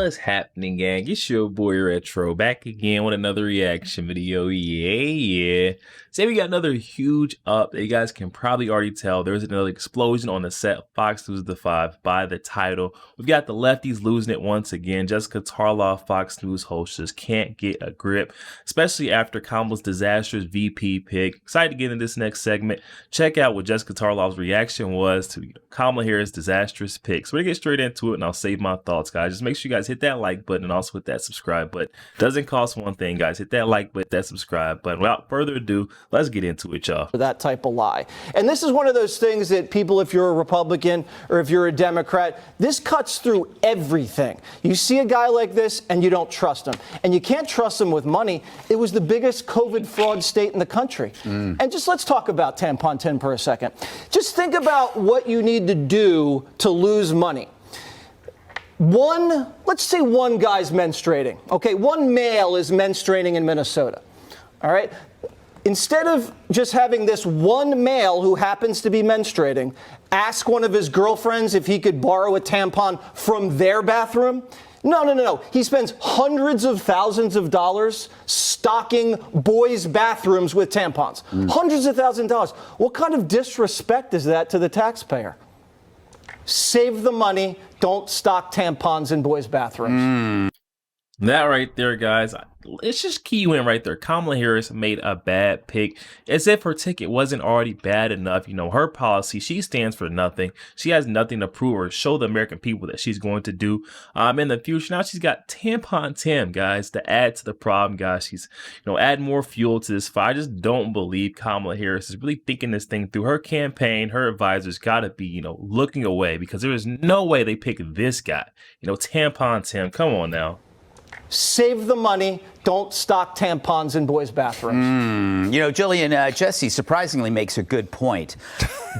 What's happening, gang? It's your boy Retro back again with another reaction video. Yeah. Today we got another huge update. You guys can probably already tell there's another explosion on the set of Fox News The 5 by the title. We've got the lefties losing it once again. Jessica Tarlov, Fox News host, just can't get a grip, especially after Kamala's disastrous VP pick. Excited to get into this next segment. Check out what Jessica Tarlov's reaction was to Kamala Harris' disastrous pick. So we're gonna get straight into it and I'll save my thoughts, guys. Just make sure you guys hit that like button and also hit that subscribe button. Doesn't cost one thing, guys. Hit that like button, that subscribe button. Without further ado, let's get into it, y'all. That type of lie. And this is one of those things that people, if you're a Republican or if you're a Democrat, this cuts through everything. You see a guy like this and you don't trust him. And you can't trust him with money. It was the biggest COVID fraud state in the country. And just let's talk about tampon 10 for a second. Just think about what you need to do to lose money. Let's say one guy's menstruating. Okay, one male is menstruating in Minnesota. All right. Instead of just having this one male who happens to be menstruating ask one of his girlfriends if he could borrow a tampon from their bathroom, no. He spends hundreds of thousands of dollars stocking boys' bathrooms with tampons. Hundreds of thousands of dollars. What kind of disrespect is that to the taxpayer? Save the money. Don't stock tampons in boys' bathrooms. That right there, guys. It's just key win right there. Kamala Harris made a bad pick, as if her ticket wasn't already bad enough. You know, her policy, she stands for nothing. She has nothing to prove or show the American people that she's going to do in the future. Now she's got Tampon Tim, guys, to add to the problem, guys. She's, add more fuel to this fight. I just don't believe Kamala Harris is really thinking this thing through. Her campaign, her advisors got to be, looking away, because there is no way they pick this guy. Tampon Tim, come on now. Save the money. Don't stock tampons in boys' bathrooms. Jillian, Jesse surprisingly makes a good point.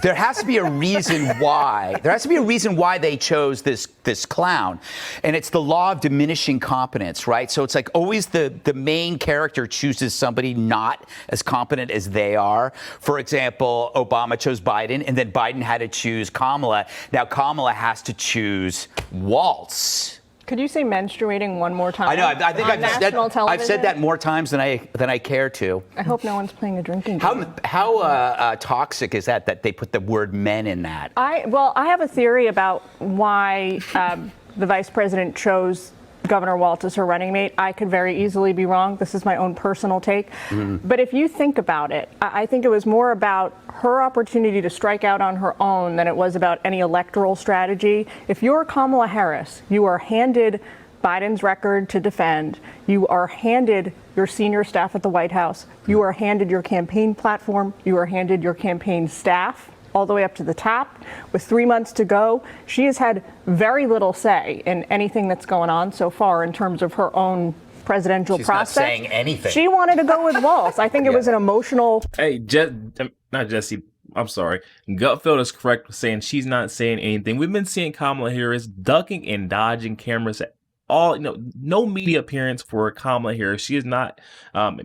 There has to be a reason why. There has to be a reason why they chose this clown, and it's the law of diminishing competence, right? So it's like always the main character chooses somebody not as competent as they are. For example, Obama chose Biden, and then Biden had to choose Kamala. Now Kamala has to choose Walz. Could you say menstruating one more time? I know. I think I've said that more times than I care to. I hope no one's playing a drinking game. How toxic is that they put the word men in that? I have a theory about why the vice president chose Governor Walz as her running mate. I could very easily be wrong. This is my own personal take. But if you think about it, I think it was more about her opportunity to strike out on her own than it was about any electoral strategy. If you're Kamala Harris, you are handed Biden's record to defend. You are handed your senior staff at the White House. You are handed your campaign platform. You are handed your campaign staff all the way up to the top. With 3 months to go, she has had very little say in anything that's going on so far in terms of her own presidential process. She's not saying anything. She wanted to go with Walz. I think it was an emotional. Hey, not Jesse. I'm sorry. Gutfeld is correct with saying she's not saying anything. We've been seeing Kamala Harris ducking and dodging cameras at all, no media appearance for Kamala Harris. She is not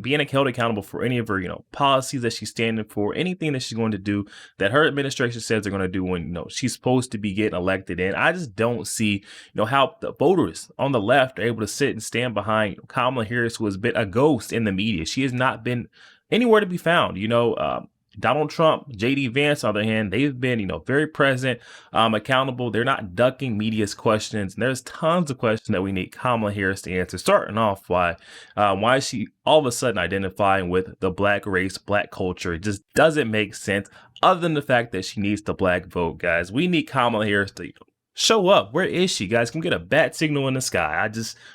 being held accountable for any of her, policies that she's standing for, anything that she's going to do that her administration says they're going to do when, she's supposed to be getting elected in. I just don't see, how the voters on the left are able to sit and stand behind Kamala Harris, who has been a ghost in the media. She has not been anywhere to be found, Donald Trump, J.D. Vance, on the other hand, they've been, very present, accountable. They're not ducking media's questions. And there's tons of questions that we need Kamala Harris to answer. Starting off, why is she all of a sudden identifying with the black race, black culture? It just doesn't make sense, other than the fact that she needs the black vote, guys. We need Kamala Harris to show up. Where is she, guys? Can we get a bat signal in the sky?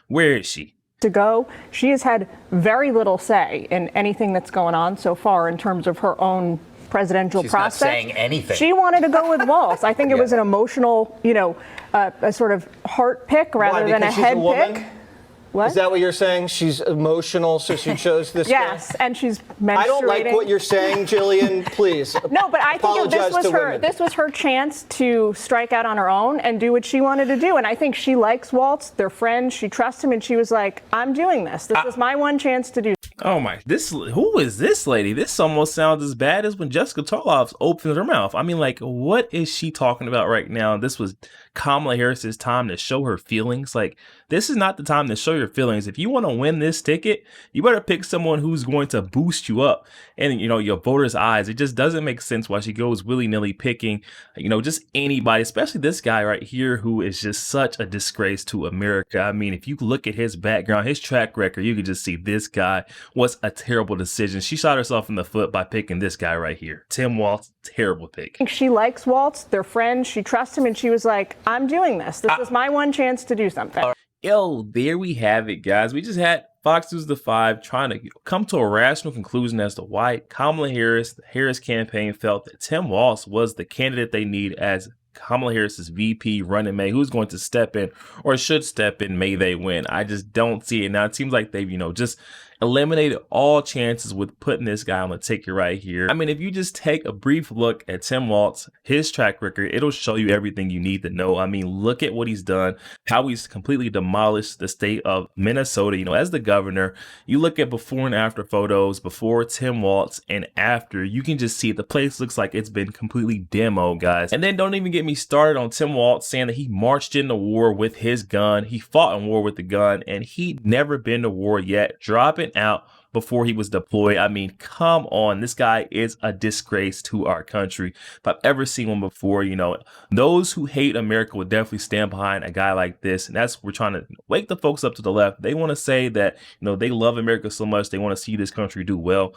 Where is she? To go. She has had very little say in anything that's going on so far in terms of her own presidential process. She's not saying anything. She wanted to go with Walz. I think it was an emotional, a sort of heart pick rather than a head pick. What? Is that what you're saying? She's emotional, so she chose this Yes, guy? And she's menstruating. I don't like what you're saying, Jillian. Please. No, but I think this was her chance to strike out on her own and do what she wanted to do. And I think she likes Walz. They're friends. She trusts him, and she was like, "I'm doing this. This is my one chance to do." Oh my! Who is this lady? This almost sounds as bad as when Jessica Tarlov opens her mouth. I mean, like, what is she talking about right now? This was Kamala Harris's time to show her feelings. Like, this is not the time to show your feelings. If you want to win this ticket, you better pick someone who's going to boost you up in, your voters' eyes. It just doesn't make sense why she goes willy-nilly picking, just anybody, especially this guy right here who is just such a disgrace to America. I mean, if you look at his background, his track record, you can just see this guy was a terrible decision. She shot herself in the foot by picking this guy right here. Tim Walz, terrible pick. She likes Walz, they're friends, she trusts him, and she was like, I'm doing this. This is my one chance to do something. Yo, there we have it, guys. We just had Fox News The 5 trying to come to a rational conclusion as to why Kamala Harris, the Harris campaign, felt that Tim Walz was the candidate they need as Kamala Harris's VP running mate, who's going to step in or should step in, may they win. I just don't see it now. It seems like they've, just eliminated all chances with putting this guy on the ticket right here. I mean, if you just take a brief look at Tim Walz, his track record, it'll show you everything you need to know. I mean, look at what he's done, how he's completely demolished the state of Minnesota. As the governor, you look at before and after photos, before Tim Walz and after, you can just see the place looks like it's been completely demoed, guys. And then don't even get me started on Tim Walz saying that he marched into war with his gun. He fought in war with the gun, and he'd never been to war yet. Dropping out before he was deployed. I mean, come on. This guy is a disgrace to our country. If I've ever seen one before, those who hate America would definitely stand behind a guy like this. And that's, we're trying to wake the folks up to the left. They want to say that, they love America so much. They want to see this country do well.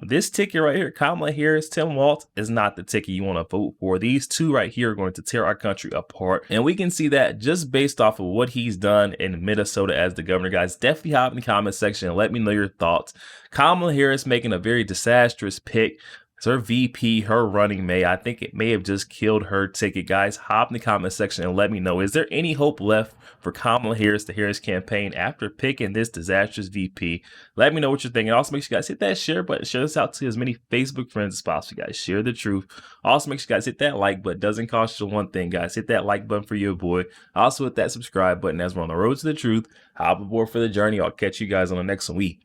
This ticket right here, Kamala Harris, Tim Walz, is not the ticket you want to vote for. These two right here are going to tear our country apart. And we can see that just based off of what he's done in Minnesota as the governor, guys. Definitely hop in the comment section and let me know your thoughts. Kamala Harris making a very disastrous pick. It's her VP, her running mate. I think it may have just killed her ticket, guys. Hop in the comment section and let me know. Is there any hope left for Kamala Harris, the Harris campaign, after picking this disastrous VP? Let me know what you're thinking. Also, make sure you guys hit that share button. Share this out to as many Facebook friends as possible, guys. Share the truth. Also, make sure you guys hit that like button. Doesn't cost you one thing, guys. Hit that like button for your boy. Also, hit that subscribe button as we're on the road to the truth. Hop aboard for the journey. I'll catch you guys on the next one.